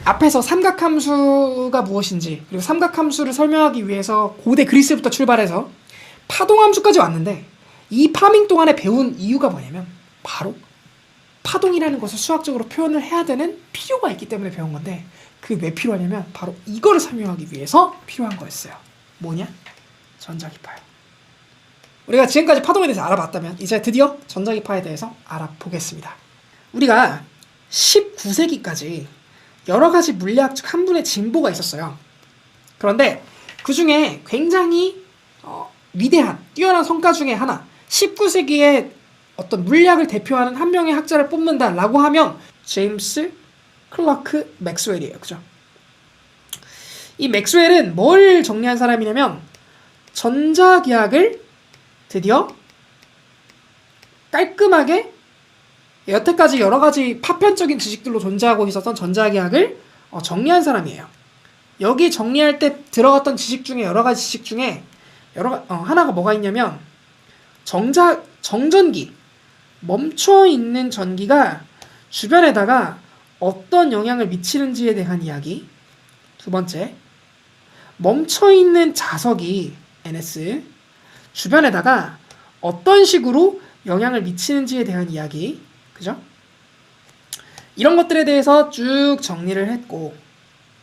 앞에서 삼각함수가 무엇인지, 그리고 삼각함수를 설명하기 위해서 고대 그리스부터 출발해서 파동함수까지 왔는데, 이 파밍 동안에 배운 이유가 뭐냐면 바로 파동이라는 것을 수학적으로 표현을 해야 되는 필요가 있기 때문에 배운 건데, 그게 왜 필요하냐면 바로 이거를 설명하기 위해서 필요한 거였어요. 뭐냐? 전자기파요. 우리가 지금까지 파동에 대해서 알아봤다면 이제 드디어 전자기파에 대해서 알아보겠습니다. 우리가 19세기까지 여러 가지 물리학적 한분의 진보가 있었어요. 그런데 그 중에 굉장히 위대한, 뛰어난 성과 중에 하나, 19세기의 어떤 물리학을 대표하는 한 명의 학자를 뽑는다라고 하면 제임스 클러크 맥스웰이에요. 그죠? 이 맥스웰은 뭘 정리한 사람이냐면 전자기학을 드디어 깔끔하게, 여태까지 여러 가지 파편적인 지식들로 존재하고 있었던 전자기학을 정리한 사람이에요. 여기 정리할 때 들어갔던 지식 중에, 여러 가지 지식 중에 하나가 뭐가 있냐면 정전기, 멈춰있는 전기가 주변에다가 어떤 영향을 미치는지에 대한 이야기. 두 번째, 멈춰있는 자석이 NS 주변에다가 어떤 식으로 영향을 미치는지에 대한 이야기. 그죠? 이런 것들에 대해서 쭉 정리를 했고,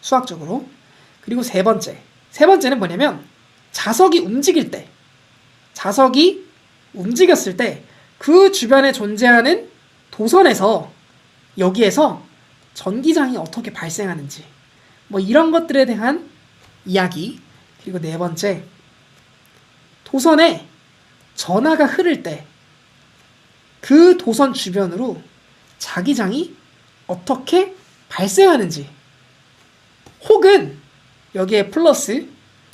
수학적으로. 그리고 세 번째는 뭐냐면 자석이 움직였을 때 그 주변에 존재하는 도선에서, 여기에서 전기장이 어떻게 발생하는지, 뭐 이런 것들에 대한 이야기. 그리고 네 번째, 도선에 전하가 흐를 때 그 도선 주변으로 자기장이 어떻게 발생하는지, 혹은 여기에 플러스,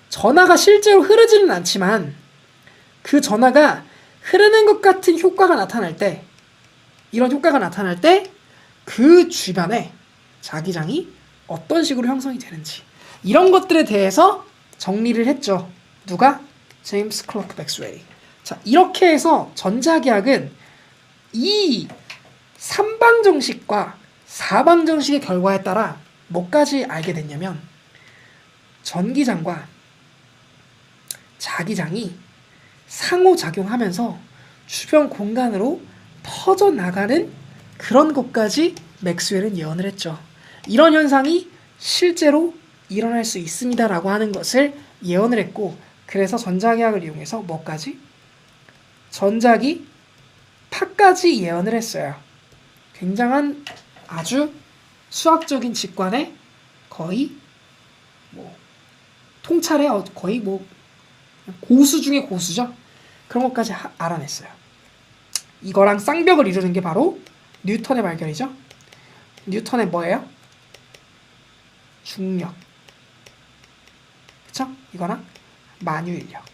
전하가 실제로 흐르지는 않지만 그 전하가 흐르는 것 같은 효과가 나타날 때, 이런 효과가 나타날 때 그 주변에 자기장이 어떤 식으로 형성이 되는지, 이런 것들에 대해서 정리를 했죠. 누가? 제임스 클러크 맥스웰이. 자, 이렇게 해서 전자기학은 이 3방정식과 4방정식의 결과에 따라 뭐까지 알게 됐냐면 전기장과 자기장이 상호작용하면서 주변 공간으로 퍼져나가는 그런 것까지 맥스웰은 예언을 했죠. 이런 현상이 실제로 일어날 수 있습니다라고 하는 것을 예언을 했고, 그래서 전자기학을 이용해서 뭐까지? 전자기 파까지 예언을 했어요. 굉장한 아주 수학적인 직관에 거의 통찰에 거의 고수 중에 고수죠. 그런 것까지 알아냈어요. 이거랑 쌍벽을 이루는 게 바로 뉴턴의 발견이죠. 뉴턴의 뭐예요? 중력. 그쵸? 이거랑 만유인력.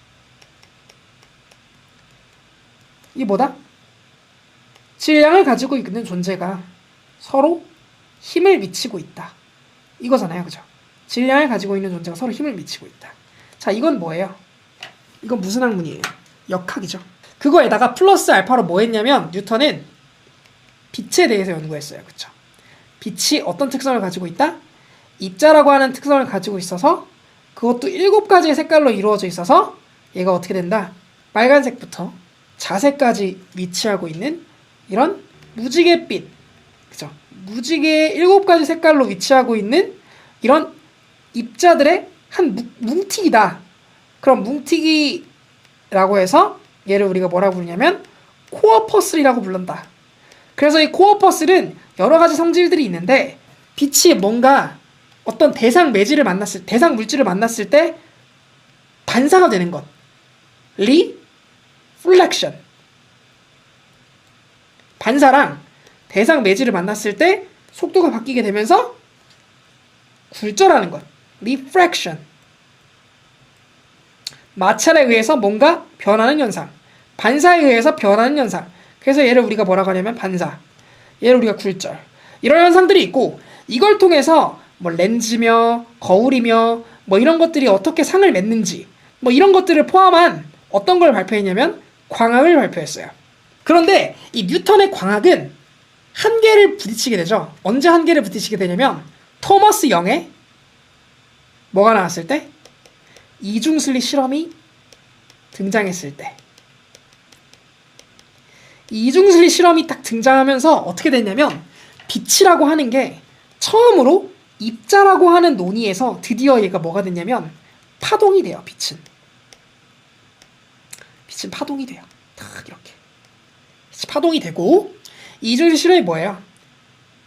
이게 뭐다? 질량을 가지고 있는 존재가 서로 힘을 미치고 있다. 이거잖아요. 그죠? 질량을 가지고 있는 존재가 서로 힘을 미치고 있다. 자, 이건 뭐예요? 이건 무슨 학문이에요? 역학이죠. 그거에다가 플러스 알파로 뭐 했냐면 뉴턴은 빛에 대해서 연구했어요. 그쵸? 빛이 어떤 특성을 가지고 있다? 입자라고 하는 특성을 가지고 있어서, 그것도 7가지의 색깔로 이루어져 있어서 얘가 어떻게 된다? 빨간색부터 자색까지 위치하고 있는 이런 무지갯빛, 그죠? 무지개의 7가지 색깔로 위치하고 있는 이런 입자들의 한 뭉티기다. 그럼 뭉티기라고 해서 얘를 우리가 뭐라고 부르냐면 코어퍼슬이라고 부른다. 그래서 이 코어퍼슬은 여러 가지 성질들이 있는데, 빛이 뭔가 어떤 대상 물질을 만났을 때 반사가 되는 것, 리플렉션. 반사랑 대상 매질을 만났을 때 속도가 바뀌게 되면서 굴절하는 것, 리프랙션. 마찰에 의해서 뭔가 변하는 현상, 반사에 의해서 변하는 현상. 그래서 얘를 우리가 뭐라고 하냐면 반사, 얘를 우리가 굴절. 이런 현상들이 있고, 이걸 통해서 뭐 렌즈며 거울이며 뭐 이런 것들이 어떻게 상을 맺는지, 뭐 이런 것들을 포함한 어떤 걸 발표했냐면 광학을 발표했어요. 그런데 이 뉴턴의 광학은 한계를 부딪히게 되죠. 언제 한계를 부딪히게 되냐면 토머스 영의 뭐가 나왔을 때? 이중슬릿 실험이 등장했을 때. 이중슬릿 실험이 딱 등장하면서 어떻게 됐냐면 빛이라고 하는 게 처음으로 입자라고 하는 논의에서 드디어 얘가 뭐가 됐냐면 파동이 돼요. 빛은 파동이 돼요. 딱 이렇게 파동이 되고, 이중슬릿 실험이 뭐예요?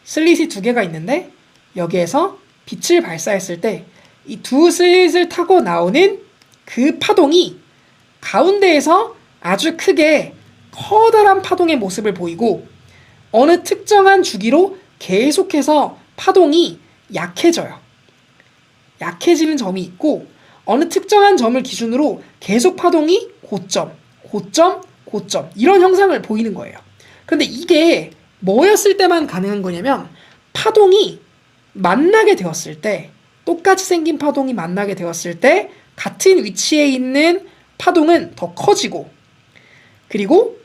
슬릿이 두 개가 있는데 여기에서 빛을 발사했을 때 이 두 슬릿을 타고 나오는 그 파동이 가운데에서 아주 크게 커다란 파동의 모습을 보이고, 어느 특정한 주기로 계속해서 파동이 약해져요. 약해지는 점이 있고, 어느 특정한 점을 기준으로 계속 파동이 고점 이런 형상을 보이는 거예요. 근데 이게 뭐였을 때만 가능한 거냐면 파동이 만나게 되었을 때, 똑같이 생긴 파동이 만나게 되었을 때 같은 위치에 있는 파동은 더 커지고, 그리고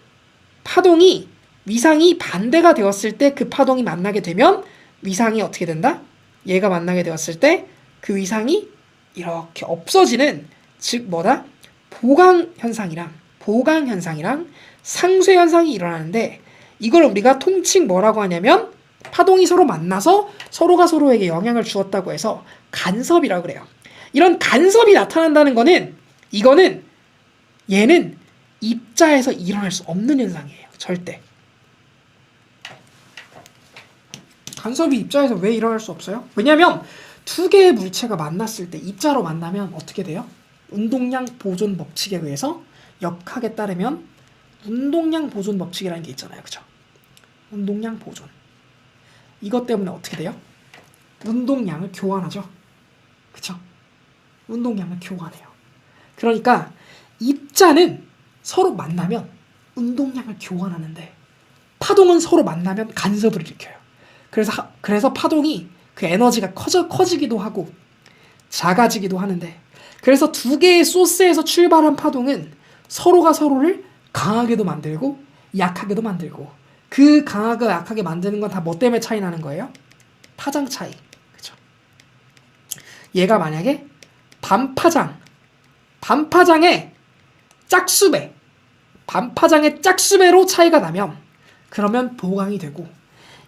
파동이 위상이 반대가 되었을 때 그 파동이 만나게 되면 위상이 어떻게 된다? 얘가 만나게 되었을 때 그 위상이 이렇게 없어지는, 즉 뭐다? 보강 현상이랑 상쇄 현상이 일어나는데, 이걸 우리가 통칭 뭐라고 하냐면 파동이 서로 만나서 서로가 서로에게 영향을 주었다고 해서 간섭이라고 그래요. 이런 간섭이 나타난다는 거는, 이거는 얘는 입자에서 일어날 수 없는 현상이에요. 절대. 간섭이 입자에서 왜 일어날 수 없어요? 왜냐하면 두 개의 물체가 만났을 때, 입자로 만나면 어떻게 돼요? 운동량 보존 법칙에 의해서, 역학에 따르면 운동량 보존 법칙이라는 게 있잖아요. 그죠? 운동량 보존. 이것 때문에 어떻게 돼요? 운동량을 교환하죠. 그쵸? 운동량을 교환해요. 그러니까 입자는 서로 만나면 운동량을 교환하는데, 파동은 서로 만나면 간섭을 일으켜요. 그래서 파동이 그 에너지가 커지기도 하고 작아지기도 하는데, 그래서 두 개의 소스에서 출발한 파동은 서로가 서로를 강하게도 만들고 약하게도 만들고, 그 강하게 약하게 만드는 건 다 뭐 때문에 차이 나는 거예요? 파장 차이. 그죠? 얘가 만약에 반파장의 짝수배로 차이가 나면 그러면 보강이 되고,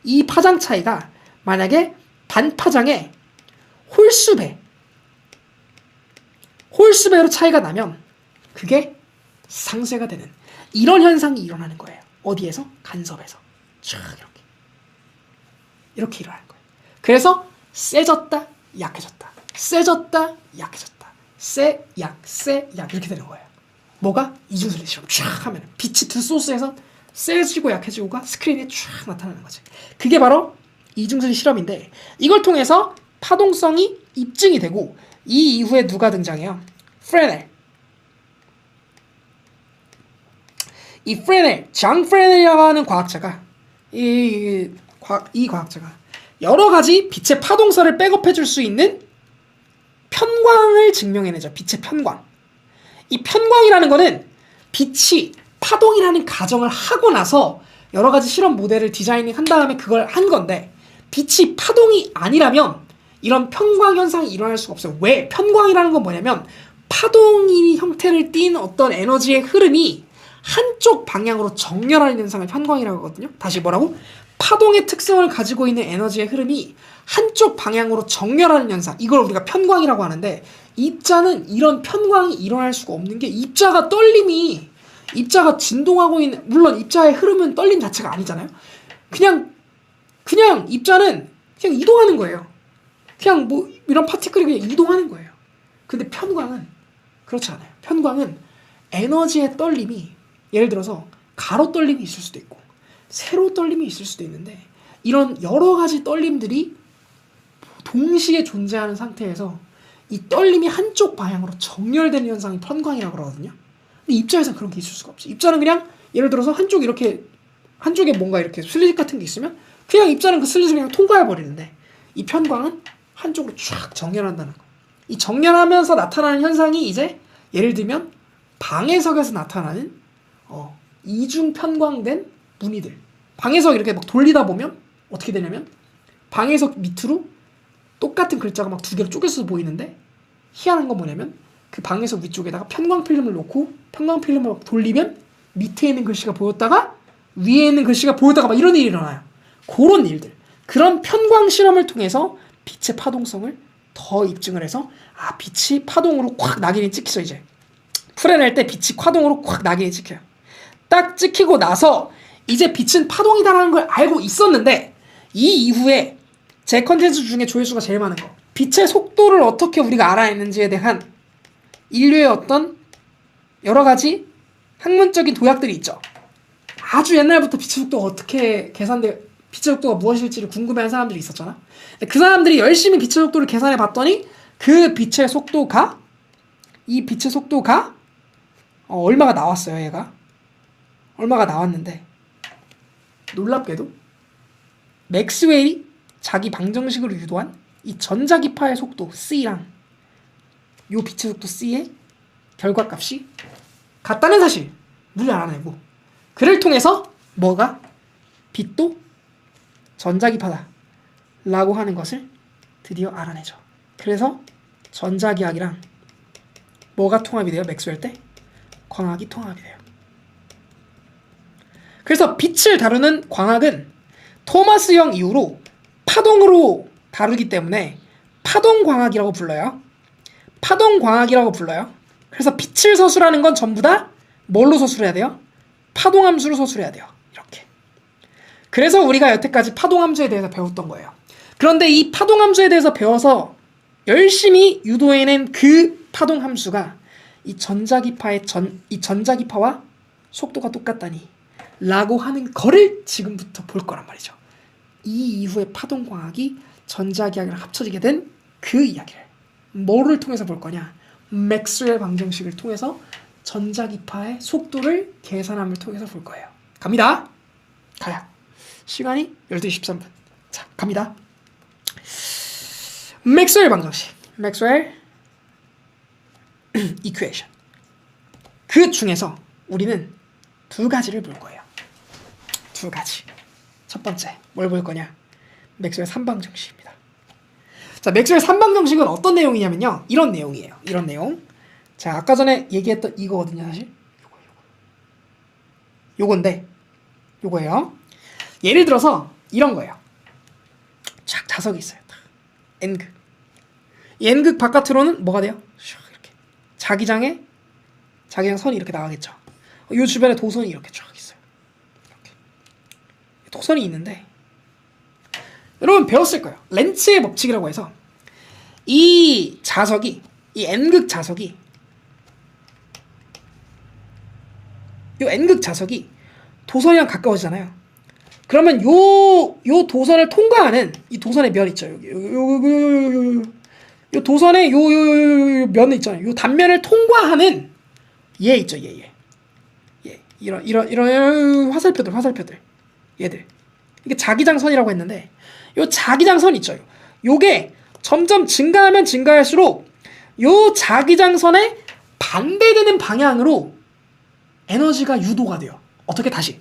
이 파장 차이가 만약에 반파장의 홀수배로 차이가 나면 그게 상쇄가 되는, 이런 현상이 일어나는 거예요. 어디에서? 간섭에서. 쫙 이렇게 일어나는 거예요. 그래서 세졌다 약해졌다, 세졌다 약해졌다, 세약 이렇게 되는 거예요. 뭐가? 이중슬릿 실험 쫙 하면 빛이 두 소스에서 세지고 약해지고가 스크린에 쫙 나타나는 거지. 그게 바로 이중슬릿 실험인데, 이걸 통해서 파동성이 입증이 되고, 이 이후에 누가 등장해요? 장 프레넬이라고 하는 과학자가, 이 과학자가 여러 가지 빛의 파동설을 백업해줄 수 있는 편광을 증명해내죠. 빛의 편광. 이 편광이라는 거는 빛이 파동이라는 가정을 하고 나서 여러 가지 실험 모델을 디자이닝 한 다음에 그걸 한 건데, 빛이 파동이 아니라면 이런 편광 현상이 일어날 수가 없어요. 왜? 편광이라는 건 뭐냐면 파동이 형태를 띈 어떤 에너지의 흐름이 한쪽 방향으로 정렬하는 현상을 편광이라고 하거든요. 다시 뭐라고? 파동의 특성을 가지고 있는 에너지의 흐름이 한쪽 방향으로 정렬하는 현상, 이걸 우리가 편광이라고 하는데, 입자는 이런 편광이 일어날 수가 없는 게, 입자가 진동하고 있는, 물론 입자의 흐름은 떨림 자체가 아니잖아요. 그냥 입자는 그냥 이동하는 거예요. 그냥 뭐 이런 파티클이 그냥 이동하는 거예요. 근데 편광은 그렇지 않아요. 편광은 에너지의 떨림이, 예를 들어서 가로 떨림이 있을 수도 있고 세로 떨림이 있을 수도 있는데, 이런 여러 가지 떨림들이 동시에 존재하는 상태에서 이 떨림이 한쪽 방향으로 정렬되는 현상이 편광이라고 그러거든요. 근데 입자에서 그런 게 있을 수가 없지. 입자는 그냥 예를 들어서 한쪽에 뭔가 이렇게 슬릿 같은 게 있으면 그냥 입자는 그 슬릿을 그냥 통과해 버리는데, 이 편광은 한쪽으로 쫙 정렬한다는 거. 이 정렬하면서 나타나는 현상이 이제 예를 들면 방해석에서 나타나는 이중 편광된 무늬들. 방해석 이렇게 막 돌리다 보면 어떻게 되냐면 방해석 밑으로 똑같은 글자가 막 두 개로 쪼개서 보이는데 희한한 건 뭐냐면 그 방에서 위쪽에다가 편광 필름을 놓고 편광 필름을 막 돌리면 밑에 있는 글씨가 보였다가 위에 있는 글씨가 보였다가 막 이런 일이 일어나요. 그런 일들. 그런 편광 실험을 통해서 빛의 파동성을 더 입증을 해서 빛이 파동으로 콱 낙인이 찍히죠. 이제 풀어낼 때 빛이 파동으로 콱 낙인이 찍혀요. 딱 찍히고 나서 이제 빛은 파동이다라는 걸 알고 있었는데 이 이후에 제 컨텐츠 중에 조회수가 제일 많은 거 빛의 속도를 어떻게 우리가 알아냈는지에 대한 인류의 어떤 여러 가지 학문적인 도약들이 있죠. 아주 옛날부터 빛의 속도가 어떻게 계산돼 빛의 속도가 무엇일지를 궁금해하는 사람들이 있었잖아. 그 사람들이 열심히 빛의 속도를 계산해 봤더니 그 빛의 속도가 이 빛의 속도가 얼마가 나왔어요. 얘가 얼마가 나왔는데 놀랍게도 맥스웰이 자기 방정식으로 유도한 이 전자기파의 속도 C랑 요 빛의 속도 C의 결과값이 같다는 사실을 알아내고 그를 통해서 뭐가 빛도 전자기파다 라고 하는 것을 드디어 알아내죠. 그래서 전자기학이랑 뭐가 통합이 돼요? 맥스웰 때? 광학이 통합이 돼요. 그래서 빛을 다루는 광학은 토마스형 이후로 파동으로 다루기 때문에 파동광학이라고 불러요. 파동광학이라고 불러요. 그래서 빛을 서술하는 건 전부 다 뭘로 서술해야 돼요? 파동함수로 서술해야 돼요. 이렇게. 그래서 우리가 여태까지 파동함수에 대해서 배웠던 거예요. 그런데 이 파동함수에 대해서 배워서 열심히 유도해낸 그 파동함수가 이 전자기파와 속도가 똑같다니 라고 하는 거를 지금부터 볼 거란 말이죠. 이 이후에 파동광학이 전자기학이랑 합쳐지게 된 그 이야기를 뭐를 통해서 볼 거냐? 맥스웰 방정식을 통해서 전자기파의 속도를 계산함을 통해서 볼 거예요. 갑니다. 가요. 시간이 12시 13분. 자, 갑니다. 맥스웰 방정식. 맥스웰 이퀘이션. 그 중에서 우리는 두 가지를 볼 거예요. 두 가지. 첫 번째, 뭘 볼 거냐? 맥스웰 3방정식입니다. 자, 맥스웰 3방정식은 어떤 내용이냐면요. 이런 내용이에요. 이런 내용. 자, 아까 전에 얘기했던 이거거든요, 사실. 요건데, 요거예요. 예를 들어서 이런 거예요. 쫙 자석이 있어요. N극. 이 N극 바깥으로는 뭐가 돼요? 이렇게. 자기장 선이 이렇게 나가겠죠. 요 주변에 도선이 이렇게 쫙 있어요. 이렇게. 도선이 있는데, 여러분 배웠을 거예요. 렌츠의 법칙이라고 해서 이 N극 자석이 요 N극 자석이 도선이랑 가까워지잖아요. 그러면 요 도선을 통과하는 이 도선의 면 있죠. 요 도선의 요 면 있잖아요. 요 단면을 통과하는 얘 있죠. 얘. 이런 화살표들 얘들. 이게 자기장선이라고 했는데 요 자기장선 있죠. 요게 점점 증가하면 증가할수록 요 자기장선에 반대되는 방향으로 에너지가 유도가 돼요. 어떻게 다시?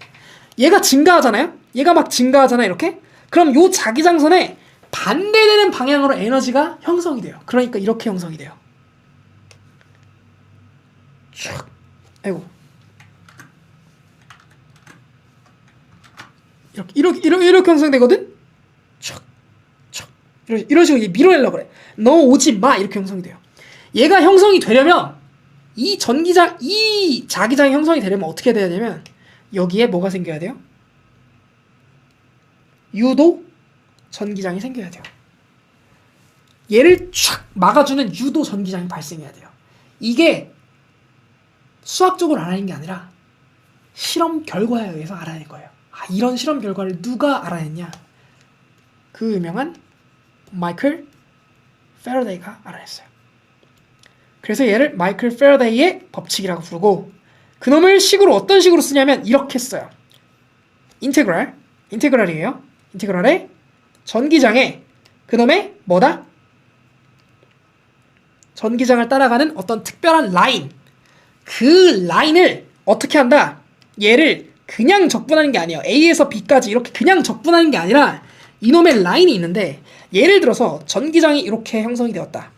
얘가 증가하잖아요. 얘가 막 증가하잖아요. 이렇게. 그럼 요 자기장선에 반대되는 방향으로 에너지가 형성이 돼요. 그러니까 이렇게 형성이 돼요. 쭉. 아이고. 이렇게 형성되거든? 이런 식으로 밀어내려고 그래. 너 오지 마! 이렇게 형성이 돼요. 얘가 형성이 되려면, 이 자기장이 형성이 되려면 어떻게 돼야 되냐면, 여기에 뭐가 생겨야 돼요? 유도 전기장이 생겨야 돼요. 얘를 촥 막아주는 유도 전기장이 발생해야 돼요. 이게 수학적으로 알아낸 게 아니라, 실험 결과에 의해서 알아낸 거예요. 이런 실험 결과를 누가 알아냈냐? 그 유명한 마이클 패러데이가 알아냈어요. 그래서 얘를 마이클 패러데이의 법칙이라고 부르고 그놈을 어떤 식으로 쓰냐면 이렇게 써요. 인테그랄이에요. 인테그랄의 전기장에 그놈의 뭐다? 전기장을 따라가는 어떤 특별한 라인. 그 라인을 어떻게 한다? 얘를 그냥 적분하는 게 아니에요. A에서 B까지 이렇게 그냥 적분하는 게 아니라 이놈의 라인이 있는데 예를 들어서 전기장이 이렇게 형성이 되었다.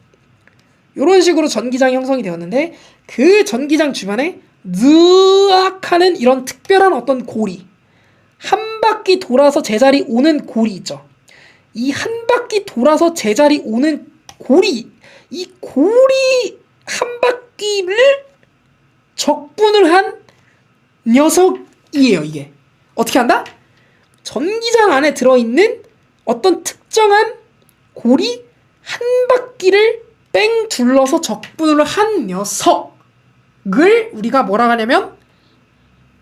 이런 식으로 전기장이 형성이 되었는데 그 전기장 주변에 느악 하는 이런 특별한 어떤 고리, 한 바퀴 돌아서 제자리 오는 고리 있죠. 이 한 바퀴 돌아서 제자리 오는 고리, 이 고리 한 바퀴를 적분을 한 녀석이에요. 이게 어떻게 한다? 전기장 안에 들어있는 어떤 특정한 고리 한 바퀴를 뺑 둘러서 적분을 한 녀석을 우리가 뭐라 하냐면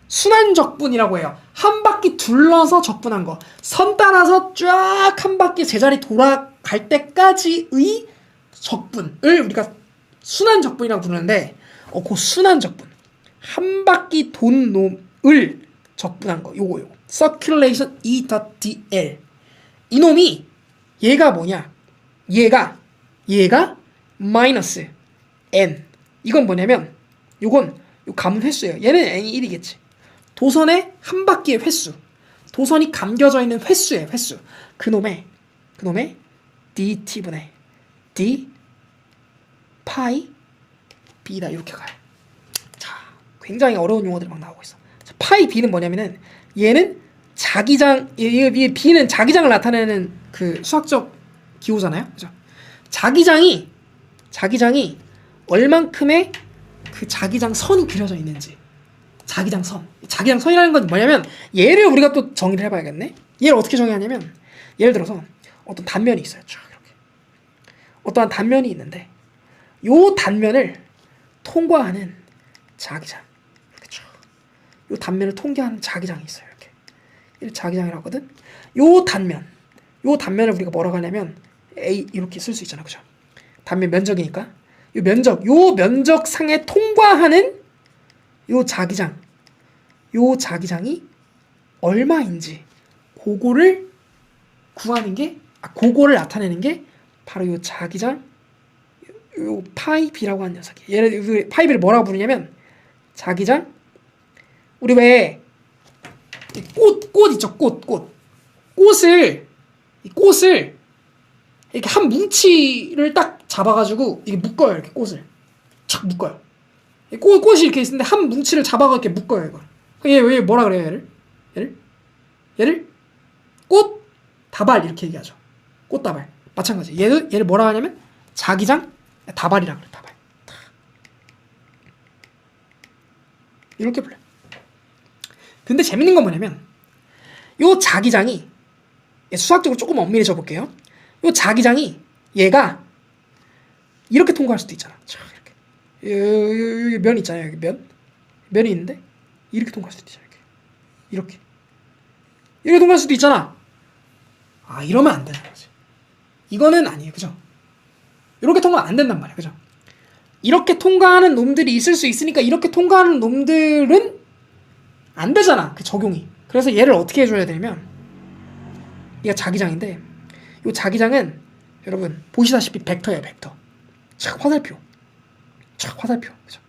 순환적분이라고 해요. 한 바퀴 둘러서 적분한 거. 선 따라서 쫙 한 바퀴 제자리 돌아갈 때까지의 적분을 우리가 순환적분이라고 부르는데 그 순환적분. 한 바퀴 돈 놈을 적분한 거. 요거. circulation E.dl. 이놈이 얘가 뭐냐? 얘가 마이너스 n. 이건 뭐냐면 요건 요 감은 횟수예요. 얘는 n이 1이겠지. 도선의 한 바퀴의 횟수. 도선이 감겨져 있는 횟수예요. 횟수. 그놈의 dt분의 d 파이 b다. 이렇게 가요. 자, 굉장히 어려운 용어들이 막 나오고 있어. 자, 파이 b는 뭐냐면은 얘는 자기장, b는 자기장을 나타내는 그 수학적 기호잖아요. 그죠? 자기장이 얼만큼의 그 자기장 선이 그려져 있는지. 자기장 선이라는 건 뭐냐면 얘를 우리가 또 정의를 해봐야겠네. 얘를 어떻게 정의하냐면 예를 들어서 어떤 단면이 있어요. 쭉 이렇게 어떠한 단면이 있는데 요 단면을 통과하는 자기장, 이렇게 쭉 요 단면을 통과하는 자기장이 있어요. 이렇게 자기장이라고 하거든. 요 단면을 우리가 뭐라고 하냐면 A 이렇게 쓸 수 있잖아, 그죠? 단면 면적이니까 요 면적 상에 통과하는 요 자기장이 얼마인지 그거를 구하는 게, 그거를 나타내는 게 바로 요 자기장, 요 파이 b라고 하는 녀석이에요. 얘를 파이 b를 뭐라고 부르냐면 자기장, 우리 왜 꽃 있죠? 꽃을 이렇게 한 뭉치를 딱 잡아가지고 이게 묶어요. 이렇게 꽃을 착 묶어요. 꽃이 이렇게 있는데 한 뭉치를 잡아가지고 이렇게 묶어요. 이걸. 얘 뭐라 그래요? 얘를 꽃 다발 이렇게 얘기하죠. 꽃 다발. 마찬가지. 얘를 뭐라 하냐면 자기장 다발이라 그래. 다발. 이렇게 불러요. 근데 재밌는 건 뭐냐면 요 자기장이, 수학적으로 조금 엄밀해져 볼게요. 요 자기장이 얘가 이렇게 통과할 수도 있잖아. 여기 면 있잖아요. 여기 면이 있는데 이렇게 통과할 수도 있잖아. 이렇게 통과할 수도 있잖아. 아, 이러면 안 되는 거지. 이거는 아니에요, 그죠? 이렇게 통과 안 된단 말이야, 그죠? 이렇게 통과하는 놈들이 있을 수 있으니까 이렇게 통과하는 놈들은 안 되잖아, 그 적용이. 그래서 얘를 어떻게 해줘야 되냐면 얘가 자기장인데 이 자기장은 여러분 보시다시피 벡터예요. 벡터. 화살표. 그죠?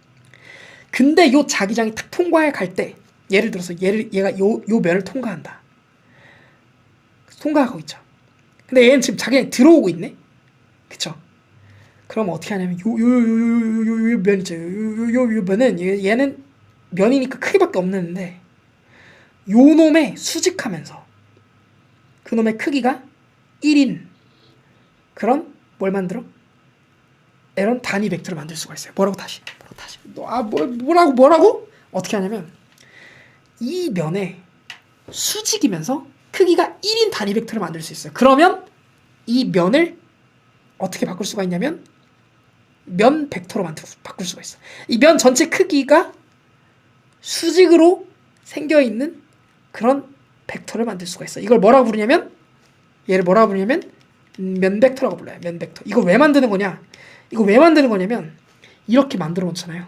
근데 이 자기장이 탁 통과해 갈 때 예를 들어서 얘가 요 면을 통과하고 있죠. 근데 얘는 지금 자기장이 들어오고 있네. 그쵸? 그럼 어떻게 하냐면 요 면 있죠. 요 면은 얘는 면이니까 크기밖에 없는데 요 놈에 수직하면서 그놈의 크기가 1인 그런 뭘 만들어? 이런 단위 벡터를 만들 수가 있어요. 뭐라고? 뭐라고? 어떻게 하냐면 이 면에 수직이면서 크기가 1인 단위 벡터를 만들 수 있어요. 그러면 이 면을 어떻게 바꿀 수가 있냐면 면 벡터로 바꿀 수가 있어. 이 면 전체 크기가 수직으로 생겨있는 그런 벡터를 만들 수가 있어. 이걸 뭐라고 부르냐면 면 벡터라고 불러요. 면 벡터. 이거 왜 만드는 거냐면 이렇게 만들어 놓잖아요.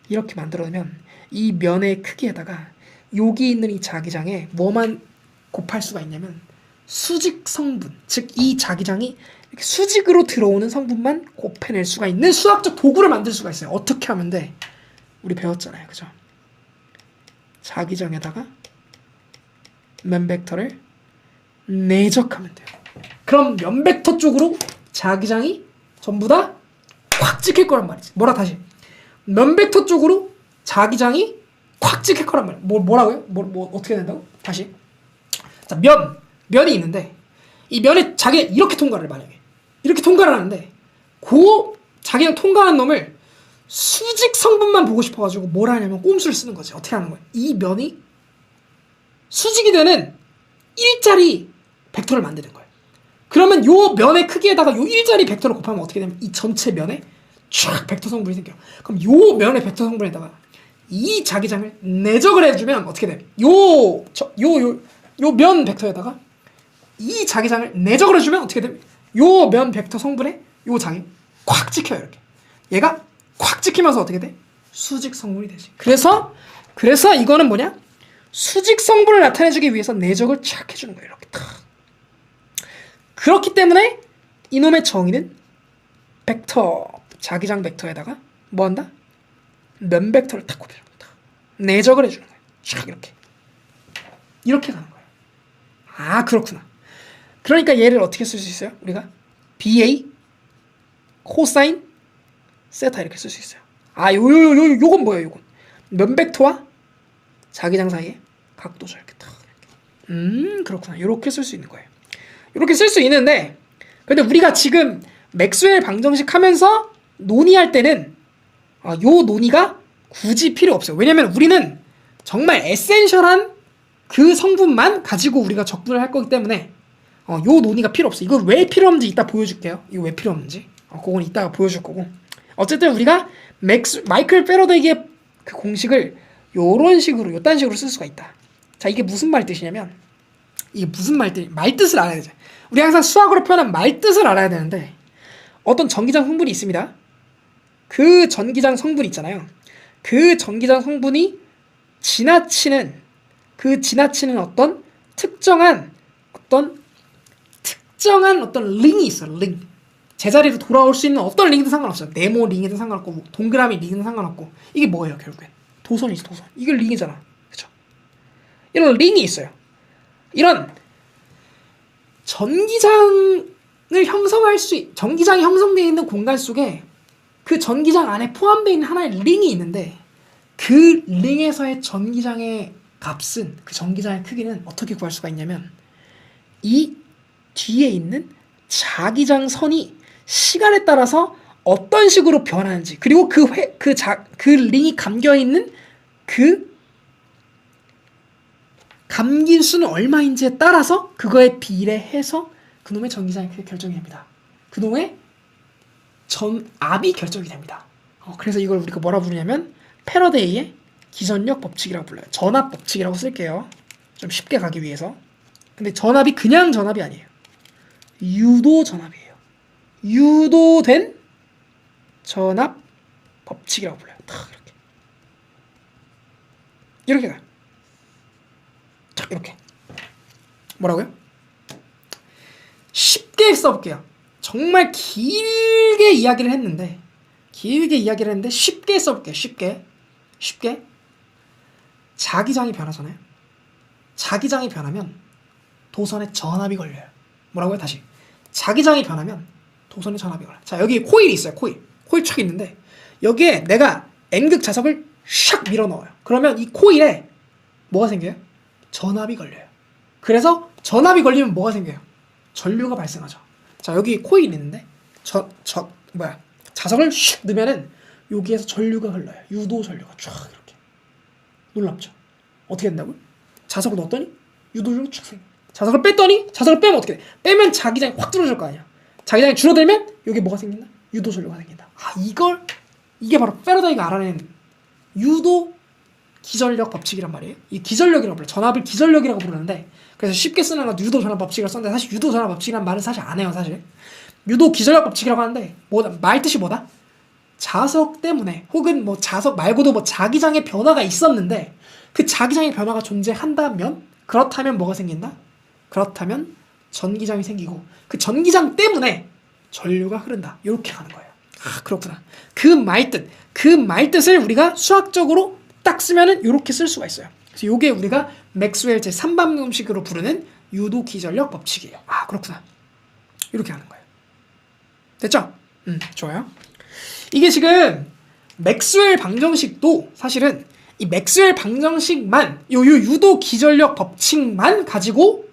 이렇게 만들어 놓으면 이 면의 크기에다가 여기 있는 이 자기장에 뭐만 곱할 수가 있냐면 수직 성분, 즉 이 자기장이 이렇게 수직으로 들어오는 성분만 곱해낼 수가 있는 수학적 도구를 만들 수가 있어요. 어떻게 하면 돼? 우리 배웠잖아요, 그죠? 자기장에다가 면 벡터를 내적하면 돼요. 그럼 면 벡터 쪽으로 자기장이 전부 다 콱 찍힐 거란 말이지. 다시. 면 벡터 쪽으로 자기장이 콱 찍힐 거란 말이야. 뭐라고요? 어떻게 된다고? 다시. 자, 면이 있는데 이 면에 자기가 이렇게 통과를 만약에 이렇게 통과를 하는데 그 자기가 통과한 놈을 수직 성분만 보고 싶어가지고 뭐라 하냐면 꼼수를 쓰는 거지. 어떻게 하는 거야? 이 면이 수직이 되는 일자리 벡터를 만드는 거예요. 그러면 요 면의 크기에다가 요 일자리 벡터를 곱하면 어떻게 되냐면 이 전체 면에 쫙 벡터 성분이 생겨요. 그럼 요 면의 벡터 성분에다가 이 자기장을 내적을 해주면 어떻게 돼? 요 면 벡터에다가 이 자기장을 내적을 해주면 어떻게 돼? 요 면 벡터 성분에 요 장이 콱 찍혀요. 이렇게 얘가 콱 찍히면서 어떻게 돼? 수직 성분이 되지. 그래서 이거는 뭐냐? 수직 성분을 나타내주기 위해서 내적을 촥 해주는 거예요. 이렇게 탁. 그렇기 때문에 이놈의 정의는 벡터 자기장 벡터에다가 뭐 한다? 면 벡터를 탁 곱해줍니다. 내적을 해주는 거예요. 촥 이렇게 가는 거예요. 아, 그렇구나. 그러니까 얘를 어떻게 쓸 수 있어요? 우리가 BA 코사인 세타 이렇게 쓸 수 있어요. 아, 요건 뭐예요? 요건 면 벡터와 자기장 사이의 각도죠. 이렇게 딱. 그렇구나. 요렇게 쓸 수 있는 거예요. 요렇게 쓸 수 있는데, 근데 우리가 지금 맥스웰 방정식 하면서 논의할 때는 요 논의가 굳이 필요 없어요. 왜냐면 우리는 정말 에센셜한 그 성분만 가지고 우리가 적분을 할 거기 때문에 요 논의가 필요 없어. 이걸 왜 필요 없는지 이따 보여줄게요. 이거 왜 필요 없는지. 그건 이따가 보여줄 거고. 어쨌든 우리가 마이클 패러데이의 그 공식을 요런 식으로, 요딴 식으로 쓸 수가 있다. 자, 이게 무슨 말 뜻이냐면, 이게 무슨 말뜻을 알아야 되죠. 우리 항상 수학으로 표현한 말뜻을 알아야 되는데, 어떤 전기장 성분이 있습니다. 그 전기장 성분 있잖아요. 그 전기장 성분이 지나치는 어떤 특정한 링이 있어요. 링. 제자리로 돌아올 수 있는 어떤 링이든 상관없어요. 네모 링이든 상관없고 동그라미 링이든 상관없고. 이게 뭐예요, 결국엔? 도선이지, 도선. 이게 링이잖아. 그쵸? 이런 링이 있어요. 이런 전기장이 형성되어 있는 공간 속에 그 전기장 안에 포함되어 있는 하나의 링이 있는데, 그 링에서의 전기장의 값은, 그 전기장의 크기는 어떻게 구할 수가 있냐면, 이 뒤에 있는 자기장 선이 시간에 따라서 어떤 식으로 변하는지, 그리고 그 링이 감겨있는 그 감긴 수는 얼마인지에 따라서 그거에 비례해서 그놈의 전기장의 크기가 결정이 됩니다. 그놈의 전압이 결정이 됩니다. 그래서 이걸 우리가 뭐라 부르냐면 패러데이의 기전력 법칙이라고 불러요. 전압 법칙이라고 쓸게요. 좀 쉽게 가기 위해서. 근데 전압이 그냥 전압이 아니에요. 유도 전압이에요. 유도된 전압 법칙이라고 불러요. 탁 이렇게 가요. 탁 이렇게. 뭐라고요? 쉽게 써볼게요. 정말 길게 이야기를 했는데 쉽게 써볼게요. 쉽게. 자기장이 변하잖아요. 자기장이 변하면 도선에 전압이 걸려요. 뭐라고요? 다시. 자기장이 변하면 도선에 전압이 걸려요. 자, 여기 코일이 있어요. 코일 촥 있는데 여기에 내가 N극 자석을 샥 밀어 넣어요. 그러면 이 코일에 뭐가 생겨요? 전압이 걸려요. 그래서 전압이 걸리면 뭐가 생겨요? 전류가 발생하죠. 자, 여기 코일이 있는데 자석을 슉 넣으면은 여기에서 전류가 흘러요. 유도 전류가 쫙 이렇게. 놀랍죠? 어떻게 된다고요? 자석을 넣었더니 유도 전류가 쫙 생겨. 자석을 빼면 어떻게 돼? 빼면 자기장이 확 줄어들 거 아니야. 자기장이 줄어들면 여기 뭐가 생긴다? 유도 전류가 생긴다. 이게 바로 패러데이가 알아낸 유도 기전력 법칙이란 말이에요. 이 기전력이라고 불러요. 전압을 기전력이라고 부르는데, 그래서 쉽게 쓰는 건 유도 전압 법칙이라고 썼는데, 사실 유도 전압 법칙이란 말은 사실 안 해요. 사실 유도 기전력 법칙이라고 하는데 말뜻이 뭐다? 자석 때문에, 혹은 자석 말고도 자기장의 변화가 있었는데 그 자기장의 변화가 존재한다면, 그렇다면 뭐가 생긴다? 그렇다면 전기장이 생기고 그 전기장 때문에 전류가 흐른다. 이렇게 가는 거예요. 그렇구나. 그 말뜻을 우리가 수학적으로 딱 쓰면은 이렇게 쓸 수가 있어요. 그래서 이게 우리가 맥스웰 제3방정식으로 부르는 유도 기전력 법칙이에요. 아, 그렇구나. 이렇게 하는 거예요. 됐죠? 좋아요. 이게 지금 맥스웰 방정식도 사실은 이 맥스웰 방정식만 요 유도 기전력 법칙만 가지고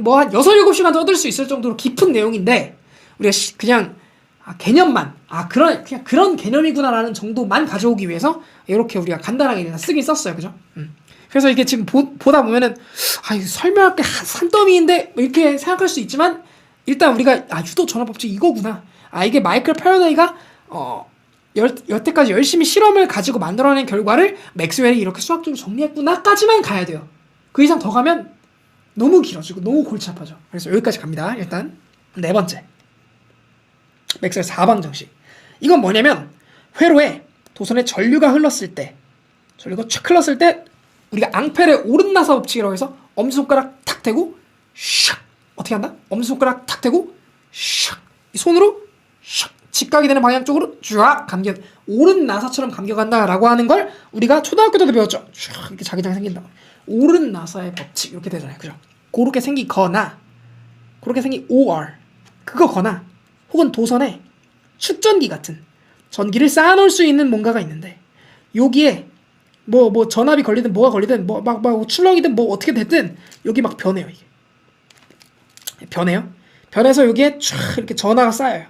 뭐 한 6, 7시간 떠들 수 있을 정도로 깊은 내용인데 우리가 그냥 개념만 그냥 그런 개념이구나라는 정도만 가져오기 위해서 이렇게 우리가 간단하게 쓰긴 썼어요. 그죠? 그래서 이게 지금 보다 보면은 이거 설명할 게 산더미인데 이렇게 생각할 수 있지만 일단 우리가 유도 전압 법칙 이거구나. 이게 마이클 패러데이가 여태까지 열심히 실험을 가지고 만들어낸 결과를 맥스웰이 이렇게 수학적으로 정리했구나까지만 가야 돼요. 그 이상 더 가면 너무 길어지고 너무 골치 아파져. 그래서 여기까지 갑니다. 일단 4번째 맥스웰 4방정식. 이건 뭐냐면 회로에 도선에 전류가 흘렀을 때 전류가 촥 흘렀을 때 우리가 앙펠의 오른나사 법칙이라고 해서 엄지손가락 탁 대고 샥 어떻게 한다? 엄지손가락 탁 대고 샥 이 손으로 샥 직각이 되는 방향 쪽으로 쫙 감겨 오른나사처럼 감겨간다라고 하는 걸 우리가 초등학교 때도 배웠죠. 쫙 이렇게 자기장이 생긴다. 오른나사의 법칙 이렇게 되잖아요. 그죠? 그렇게 생기거나 그렇게 생긴 OR 그거거나 혹은 도선에 축전기 같은 전기를 쌓아놓을 수 있는 뭔가가 있는데 여기에 뭐 전압이 걸리든 뭐가 걸리든 막 출렁이든 뭐 어떻게 됐든 여기 막 변해요. 이게 변해요. 변해서 여기에 쫙 이렇게 전하가 쌓여요.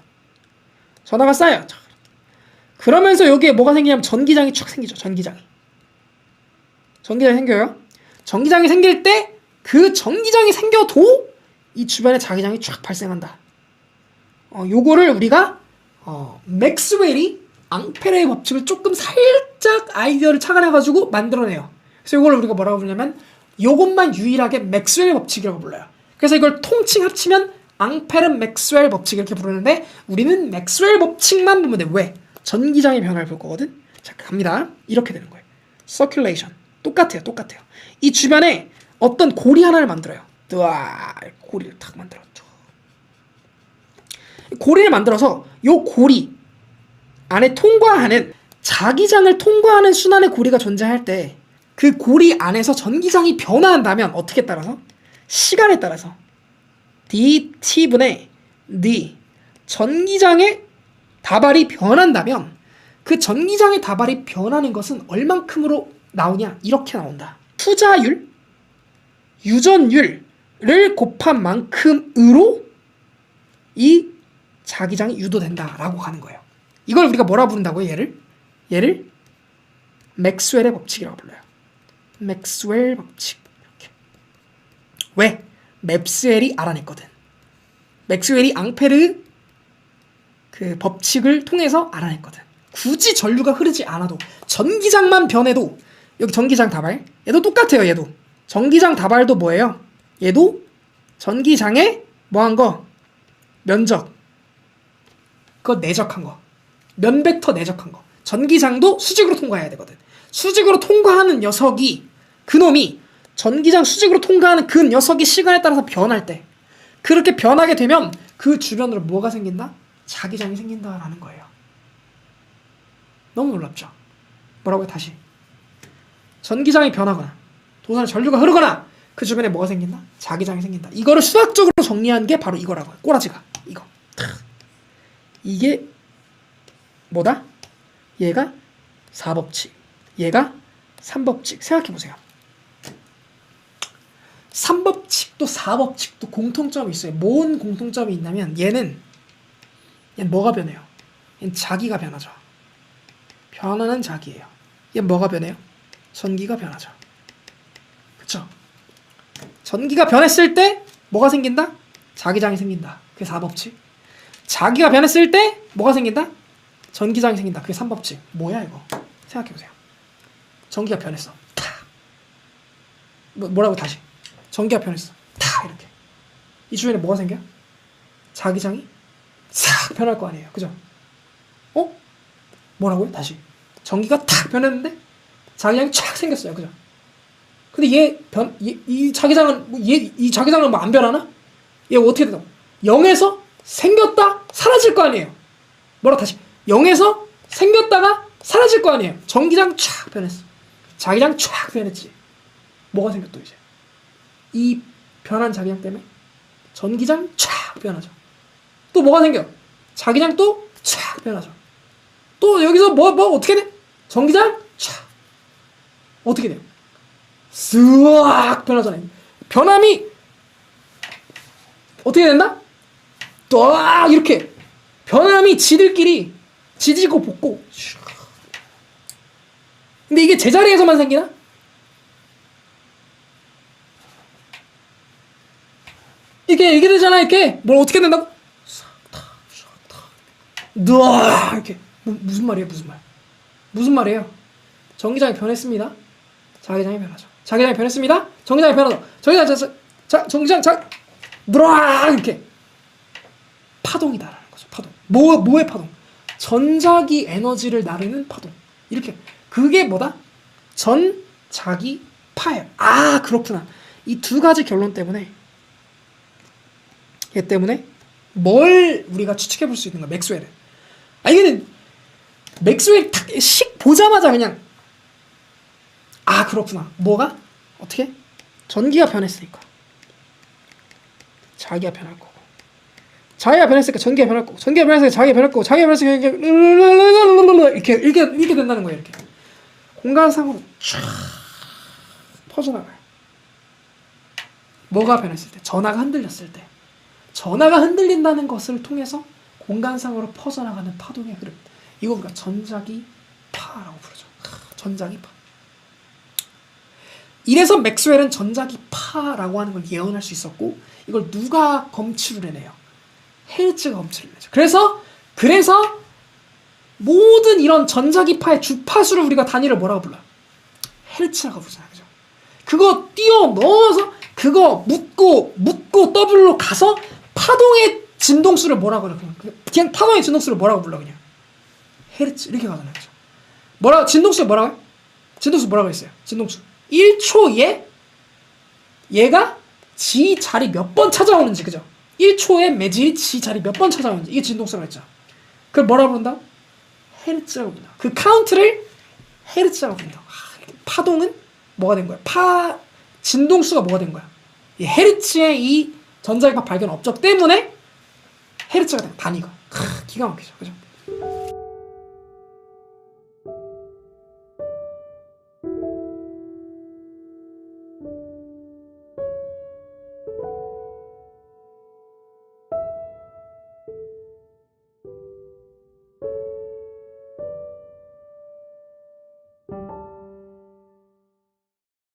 그러면서 여기에 뭐가 생기냐면 전기장이 쫙 생기죠. 전기장이 생겨요. 전기장이 생길 때 그 전기장이 생겨도 이 주변에 자기장이 쫙 발생한다. 요거를 우리가 맥스웰이 앙페르의 법칙을 조금 살짝 아이디어를 착안해가지고 만들어내요. 그래서 이걸 우리가 뭐라고 부르냐면 요것만 유일하게 맥스웰 법칙이라고 불러요. 그래서 이걸 통칭 합치면 앙페르 맥스웰 법칙 이렇게 부르는데 우리는 맥스웰 법칙만 보면 돼. 왜? 전기장의 변화를 볼 거거든. 자, 갑니다. 이렇게 되는 거예요. 서큘레이션. 똑같아요. 이 주변에 어떤 고리 하나를 만들어요. 고리를 탁 만들었죠. 고리를 만들어서 요 고리 안에 통과하는 자기장을 통과하는 순환의 고리가 존재할 때 그 고리 안에서 전기장이 변화한다면 어떻게 따라서? 시간에 따라서 dt분의 d 전기장의 다발이 변한다면 그 전기장의 다발이 변하는 것은 얼만큼으로 나오냐? 이렇게 나온다. 투자율, 유전율을 곱한 만큼으로 이 자기장이 유도된다라고 하는 거예요. 이걸 우리가 뭐라 부른다고요? 얘를 맥스웰의 법칙이라고 불러요. 맥스웰 법칙. 이렇게. 왜? 맥스웰이 알아냈거든. 맥스웰이 앙페르 그 법칙을 통해서 알아냈거든. 굳이 전류가 흐르지 않아도 전기장만 변해도 여기 전기장 다발 얘도 똑같아요. 얘도 전기장 다발도 뭐예요? 얘도 전기장에 뭐한 거? 면적 그거 내적한 거 면벡터 내적한 거 전기장도 수직으로 통과해야 되거든. 수직으로 통과하는 녀석이 그놈이 전기장 수직으로 통과하는 그 녀석이 시간에 따라서 변할 때 그렇게 변하게 되면 그 주변으로 뭐가 생긴다? 자기장이 생긴다라는 거예요. 너무 놀랍죠? 뭐라고요? 다시 전기장이 변하거나 도선에 전류가 흐르거나 그 주변에 뭐가 생긴다? 자기장이 생긴다. 이거를 수학적으로 정리한 게 바로 이거라고요. 꼬라지가 이거 이게 뭐다? 얘가 4법칙 얘가 3법칙 생각해보세요. 3법칙도 4법칙도 공통점이 있어요. 뭔 공통점이 있냐면 얘는 뭐가 변해요? 얘는 자기가 변하죠. 변하는 자기예요. 얘는 뭐가 변해요? 전기가 변하죠. 그쵸? 전기가 변했을 때 뭐가 생긴다? 자기장이 생긴다. 그게 4법칙. 자기가 변했을 때 뭐가 생긴다? 전기장이 생긴다. 그게 3법칙. 뭐야 이거? 생각해보세요. 전기가 변했어. 탁. 뭐라고 다시? 전기가 변했어. 탁 이렇게. 이 주변에 뭐가 생겨? 자기장이 싹 변할 거 아니에요. 그죠? 뭐라고요? 다시. 전기가 탁 변했는데 자기장이 촥 생겼어요. 그죠? 근데 이 자기장은 이 자기장은 뭐 안 변하나? 얘 어떻게 되나? 0에서 생겼다 사라질 거 아니에요. 뭐라 다시 0에서 생겼다가 사라질 거 아니에요. 전기장 촥 변했어. 자기장 촥 변했지. 뭐가 생겼어 이제? 이 변한 자기장 때문에 전기장 촥 변하죠. 또 뭐가 생겨? 자기장 또 촥 변하죠. 또 여기서 뭐 어떻게 돼? 전기장 촥 어떻게 돼요? 쓱 변하잖아요. 변함이 어떻게 된다? 딱 이렇게 변함이 지들끼리 지지고 볶고. 근데 이게 제자리에서만 생기나? 이게 되잖아. 이렇게 뭘 어떻게 된다고? 이렇게 무슨 말이에요? 무슨 말이에요? 전기장이 변했습니다. 자기장이 변하죠. 자기장이 변했습니다. 전기장이 변하죠. 전기장 이렇게 파동이다라는 거죠. 파동. 뭐의 파동? 전자기 에너지를 나르는 파동. 이렇게 그게 뭐다? 전자기파예요. 아 그렇구나. 이 두 가지 결론 때문에 얘 때문에 뭘 우리가 추측해 볼 수 있는 거야? 맥스웰은. 이게 맥스웰 식 보자마자 그냥 아 그렇구나. 뭐가? 어떻게? 전기가 변했으니까 자기가 변할 거고, 자기가 변했으니까 전기가 변할 거고, 전기가 변했으니까 자기가 변할 거고, 자기가 변했으니까 이렇게 된다는 거예요. 이렇게 공간상으로 쫙 퍼져나가요. 뭐가 변했을 때? 전하가 흔들렸을 때. 전하가 흔들린다는 것을 통해서 공간상으로 퍼져나가는 파동의 흐름. 이거 우리가 전자기파라고 부르죠. 전자기파. 이래서 맥스웰은 전자기파라고 하는 걸 예언할 수 있었고, 이걸 누가 검출을 해내요? 헤르츠가 검출을 해내죠. 그래서 모든 이런 전자기파의 주파수를 우리가 단위를 뭐라고 불러요? 헤르츠라고 부르잖아요. 그죠? 그거 뛰어넘어서 그거 묶고 더블로 가서 파동의 진동수를 뭐라고 그래? 그냥 파동의 진동수를 뭐라고 불러? 그냥 헤르츠 이렇게 가잖아요. 그죠? 진동수 뭐라고 해요? 진동수 뭐라고 했어요? 진동수 1초에 얘가 지 자리 몇 번 찾아오는지. 그죠? 1초에 매질이 지 자리 몇 번 찾아오는지. 이게 진동수라고 했죠. 그걸 뭐라고 부른다? 헤르츠라고 부른다. 그 카운트를 헤르츠라고 부른다. 파동은 뭐가 된 거야? 진동수가 뭐가 된 거야? 이 헤르츠의 이 전자기파 발견 업적 때문에 헤르츠가 된 단위가 기가 막히죠. 그죠?